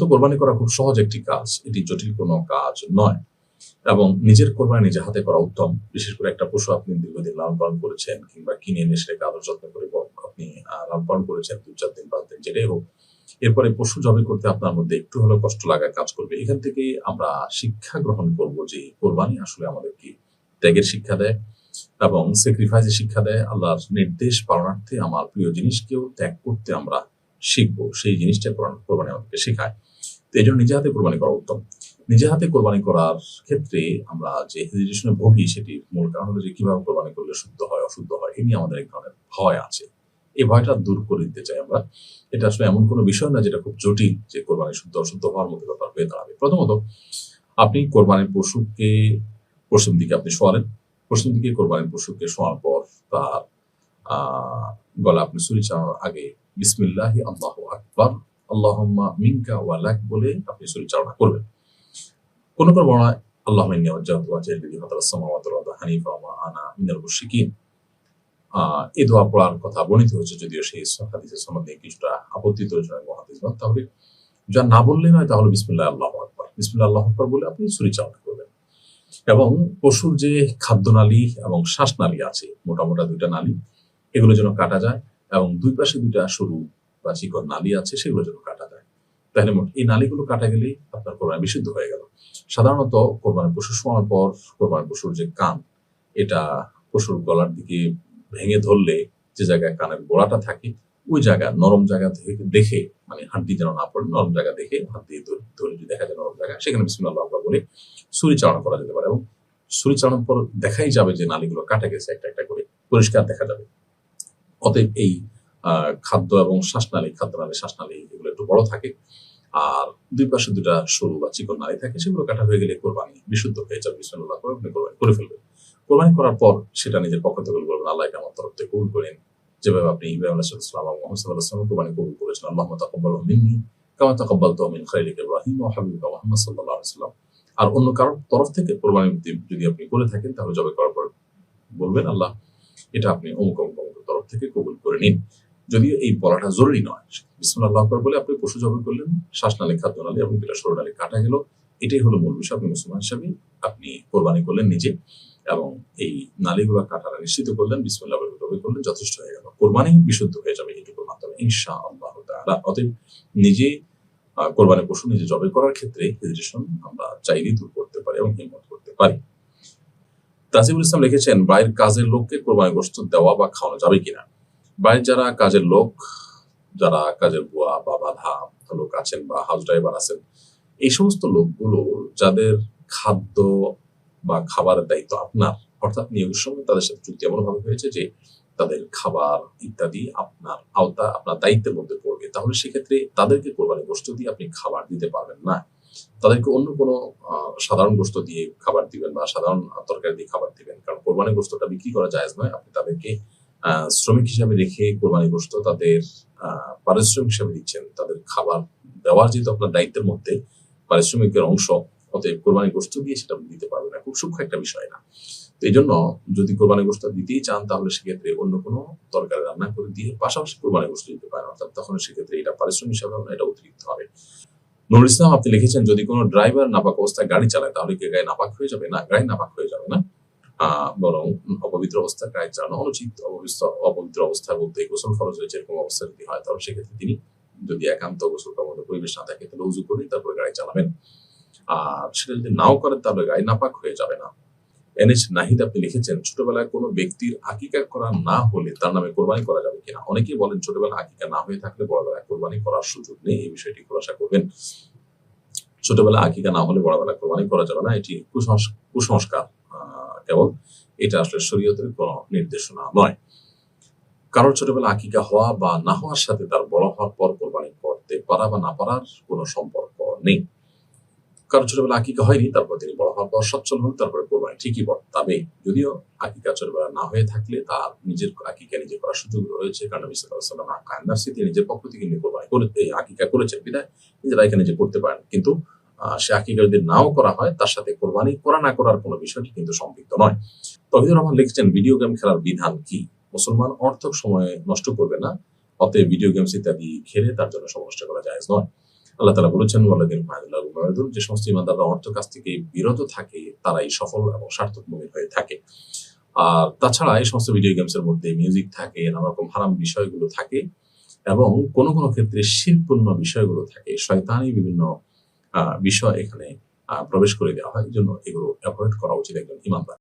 তো কোরবানি করা খুব সহজ একটি কাজ, এটি জটিল কোনো কাজ নয় এবং নিজের কোরবানি নিজে হাতে করা উত্তম। বিশেষ করে একটা পশু আপনি দীর্ঘদিন লালন পালন করেছেন কিংবা কিনে এনে সেটাকে আদর যত্ন করে আপনি লালন পালন করেছেন ২-৪ দিন ৫ দিন যেটাই হোক, এরপরে পশু জবাই করতে আপনার মধ্যে একটু হলেও কষ্ট লাগা কাজ করবে। এখান থেকে আমরা শিক্ষা গ্রহণ করব যে কোরবানি আসলে আমাদেরকে ত্যাগের শিক্ষা দেয় এবং স্যাক্রিফাইসের শিক্ষা দেয়। আল্লাহর নির্দেশ পালনার্থে আমার প্রিয় জিনিসকেও ত্যাগ করতে আমরা শিখবো, সেই জিনিসটা কোরবানি আমাদেরকে শেখায়। তো এই জন্য নিজে হাতে কোরবানি করা উত্তম। নিজে হাতে কোরবানি করার ক্ষেত্রে আমরা যে হেজিটেশনে ভুগি সেটির মূল কারণ হলো যে কিভাবে কোরবানি করলে শুদ্ধ হয় অশুদ্ধ হয়, এ নিয়ে আমাদের এক ধরনের ভয় আছে। এই ভয়টা দূর করে দিতে চাই আমরা। এটা আসলে এমন কোনো বিষয় না যেটা খুব জটিল যে কোরবানি শুদ্ধ অশুদ্ধ হওয়ার মতো ব্যাপার হয়ে দাঁড়াবে। প্রথমত আপনি কোরবানির পশুকে পশ্চিম দিকে আপনি শোয়ালেন। পশ্চিম দিকে কোরবানির পশুকে শোয়ার পর তার গলা আপনি ছুরি চালানোর আগে বিসমিল্লাহি আল্লাহু আকবার আল্লাহুম্মা মিনকা ওয়া লাক বলে আপনি ছুরি চালনা করবেন। কোন বর্ণনায় আল্লাহুম্মা ইন্নী ওয়াজ্জাহতু ওয়াজহিয়া লিল্লাযী ফাতারাস সামাওয়াতি ওয়াল আরদা হানিফা ওয়া মা আনা মিনাল মুশরিকিন। এই দোয়া পড়ার কথা বর্ণিত হয়েছে, যদিও সেই হাদিসের সনদ নিয়ে কিছুটা আপত্তি তৈরি হয় মুহাদ্দিসগণ। তাহলে যা না বললেই নয়, তাহলে বিসমিল্লাহ আল্লাহু আকবার, বিসমিল্লাহ আল্লাহু আকবার বলে আপনি ছুরি চালনা করবেন। এবং পশুর যে খাদ্যনালী এবং শ্বাসনালী আছে, মোটা মোটা ২টা নালী, এগুলো যেন কাটা যায় এবং দুই পাশে ২টা সরু বা চিকন নালী আছে, সেগুলো যেন কাটা যায়। তাহলে এই নালীগুলো কাটা গেলেই আপনার কোরবানি বিশুদ্ধ হয়ে গেল। সাধারণত কোরবানির পশু শোয়ার পর কোরবানির পশুর যে কান, এটা পশুর গলার দিকে ভেঙে ধরলে যে জায়গায় কানের গোড়াটা থাকে, ওই জায়গা নরম জায়গা দেখে, মানে হাড্ডি যেন না পড়ে, নরম জায়গা দেখে হাত দিয়ে ধরে যদি দেখা যায় নরম জায়গা, সেখানে বিসমিল্লাহ আল্লাহু আকবার বলে ছুরি চালনা করা যেতে পারে এবং ছুরি চালানোর পর দেখাই যাবে যে নালীগুলো কাটা গেছে, একটা একটা করে পরিষ্কার দেখা যাবে। অতএব এই খাদ্য এবং শ্বাসনালী, খাদ্যনালী শ্বাসনালী এগুলো একটু বড় থাকে আর দুই পাশে ২টা সরু বা চিকন নালী থাকে, সেগুলো কাটা হয়ে গেলে কোরবানি বিশুদ্ধ হয়ে যাবে। বিসমিল্লাহ করে আপনি কোরবানি করে ফেলবেন। কোরবানি করার পর সেটা নিজের পক্ষ থেকে বলবেন, আল্লাহ এটা আমার তরফ থেকে কবুল করেন, যেভাবে আপনি ইব্রাহিম আলাইহিস সালাম এবং মুহাম্মদ সাল্লাল্লাহু আলাইহি ওয়াসাল্লাম কোরবানি কবুল করেছেন। আল্লাহুম্মা তাকাব্বালহু মিন্নি কামা তাকাব্বালতাহু মিন খালিলিকা ইব্রাহিম ওয়া হাবিবিকা মুহাম্মদ সাল্লাল্লাহু আলাইহি ওয়াসাল্লাম। আর অন্য কারোর তরফ থেকে কোরবানি যদি আপনি করে থাকেন, তাহলে জবাই করার পর বলবেন, আল্লাহ এটা আপনি অমুক অমুক অমুকের তরফ থেকে কবুল করে নিন। যদিও এই বলাটা জরুরি নয়, বিসমিল্লাহ আল্লাহু আকবার বলে আপনি পশু জবাই করলেন, শ্বাসনালী, খাদ্যনালী এবং ২টা সরু নালী কাটা গেল, এটাই হলো মূল বিষয়। আপনি মুসলমান হিসাবে আপনি কোরবানি করলেন নিজে এবং এই নালীগুলো কাটাটা নিশ্চিত করলেন, বিসমিল্লাহ বলে জবাই করলেন, যথেষ্ট হয়ে গেল। কোরবানি বিশুদ্ধ হয়ে যাবে এটুকুর মাধ্যমে ইনশাআল্লাহ তাআলা। অতএব নিজে কোরবানি পশু নিজে জবাই করার ক্ষেত্রে হেজিটেশন আমরা চাইলেই দূর করতে পারি এবং হিম্মত করতে পারি। তাজিবুল ইসলাম লিখেছেন, বাইরের কাজের লোককে কোরবানি গোশত দেওয়া বা খাওয়ানো যাবে কিনা। বাইরের যারা কাজের লোক, যারা কাজের বুয়া বা বাঁধা লোক আছেন বা হাউস ড্রাইভার আছেন, এই সমস্ত লোকগুলো যাদের খাদ্য বা খাবারের দায়িত্ব আপনার, অর্থাৎ নিয়োগের সময় তাদের সাথে চুক্তি এমনভাবে হয়েছে যে তাদের খাবার ইত্যাদি আপনার আওতা, আপনার দায়িত্বের মধ্যে পড়বে, তাহলে সেক্ষেত্রে তাদেরকে কোরবানি গোশত দিয়ে আপনি খাবার দিতে পারবেন না। তাদেরকে অন্য কোনো সাধারণ গোশত দিয়ে খাবার দিবেন বা সাধারণ তরকারি দিয়ে খাবার দিবেন, কারণ কোরবানি গোশতটা বিক্রি করা জায়েজ নয়। আপনি তাদেরকে শ্রমিক হিসাবে রেখে কোরবানি গোশত তাদের পারিশ্রমিক হিসাবে দিচ্ছেন। তাদের খাবার দেওয়ার যেহেতু আপনার দায়িত্বের মধ্যে পারিশ্রমিকের অংশ, অতএব কোরবানি গোশত দিয়ে সেটা দিতে পারবেন না। খুব সূক্ষ্ম একটা বিষয় না। তো এই জন্য যদি কোরবানি গোশত দিতেই চান, তাহলে সেক্ষেত্রে অন্য কোনো তরকারি রান্না করে দিয়ে পাশাপাশি কোরবানি গোশত দিতে পারেন, অর্থাৎ তখন সেক্ষেত্রে এটা পারিশ্রমিক হিসাবে হবে না, এটা অতিরিক্ত হবে। নুরুল ইসলাম আপনি লিখেছেন, যদি কোনো ড্রাইভার নাপাক অবস্থায় গাড়ি চালায়, তাহলে কি গায়ে নাপাক হয়ে যাবে? না, গায়ে নাপাক হয়ে যাবে না, বরং অপবিত্র অবস্থায় গাড়ি চালানো অনুচিত। অপবিত্র অবস্থায় বলতে গোসল ফরজ হয়েছে এরকম অবস্থা যদি হয়, তাহলে সেক্ষেত্রে তিনি যদি একান্ত গোসল করার মতো পরিবেশ না থাকে, তাহলে উযু করে তারপরে গাড়ি চালাবেন। আর সেটা যদি নাও করেন, তাহলে গায়ে নাপাক হয়ে যাবে না। এনএচ নাহিদ আপনি লিখেছেন, ছোটবেলায় কোনো ব্যক্তির আকিকা করা না হলে তার নামে কোরবানি করা যাবে কিনা। অনেকেই বলেন ছোটবেলায় আকিকা না হয়ে থাকলে বড়বেলায় কোরবানি করার সুযোগ নেই, এই বিষয়টি খোলাসা করবেন। ছোটবেলায় আকিকা না হলে বড়বেলায় কোরবানি করা যাবে না, এটি কুসংস্কার কেবল, এটা আসলে শরীয়তের কোনো নির্দেশনা নয়। কারোর ছোটবেলা আকিকা হওয়া বা না হওয়ার সাথে তার বড় হওয়ার পর কোরবানি করতে পারা বা না পারার কোনো সম্পর্ক নেই। কারণ ছোটবেলা আকিকা হয়নি, তারপর তিনি বড় হওয়ার পর সচ্ছল হন, তারপরে কোরবানি ঠিকই বর্তাবে। যদিও আকিকা ছোটবেলা না হয়ে থাকলে তার নিজের আকিকা নিজে করার সুযোগ রয়েছে, কারণ নবী সাল্লাল্লাহু আলাইহি ওয়াসাল্লাম আকান-নাফসি তিনি নিজের পক্ষ থেকে কোরবানি করে আকিকা করেছেন, বিধায় নিজেরা এখানে যে করতে পারেন। কিন্তু সে আকিকা যদি নাও করা হয়, তার সাথে কোরবানি করা না করার কোনো বিষয়টি কিন্তু সম্পৃক্ত নয়। তৌহিদুর রহমান লিখছেন, ভিডিও গেম খেলার বিধান কি? মুসলমান অর্থক সময় নষ্ট করবে না, অতএব ভিডিও গেমস ইত্যাদি খেলে তার জন্য সময় নষ্ট করা জায়েজ নয়। আল্লাহ তাআলা বলেছেন, ওয়াল্লাযীনা হুম আনিল-লাগwi মুরিদুন, যে সমস্ত ঈমানদাররা অর্থ কাজ থেকে বিরত থাকে তারাই সফল এবং সার্থক মুমিন হয়ে থাকে। আর তাছাড়া এই সমস্ত ভিডিও গেমসের মধ্যে মিউজিক থাকে, নানা রকম হারাম বিষয়গুলো থাকে এবং কোনো ক্ষেত্রে শিরকপূর্ণ বিষয়গুলো থাকে। শয়তানি বিভিন্ন বিষয় এখানে প্রবেশ করে দেওয়া হয়। এজন্য এগুলো এভয়েড করা উচিত একজন ঈমানদার।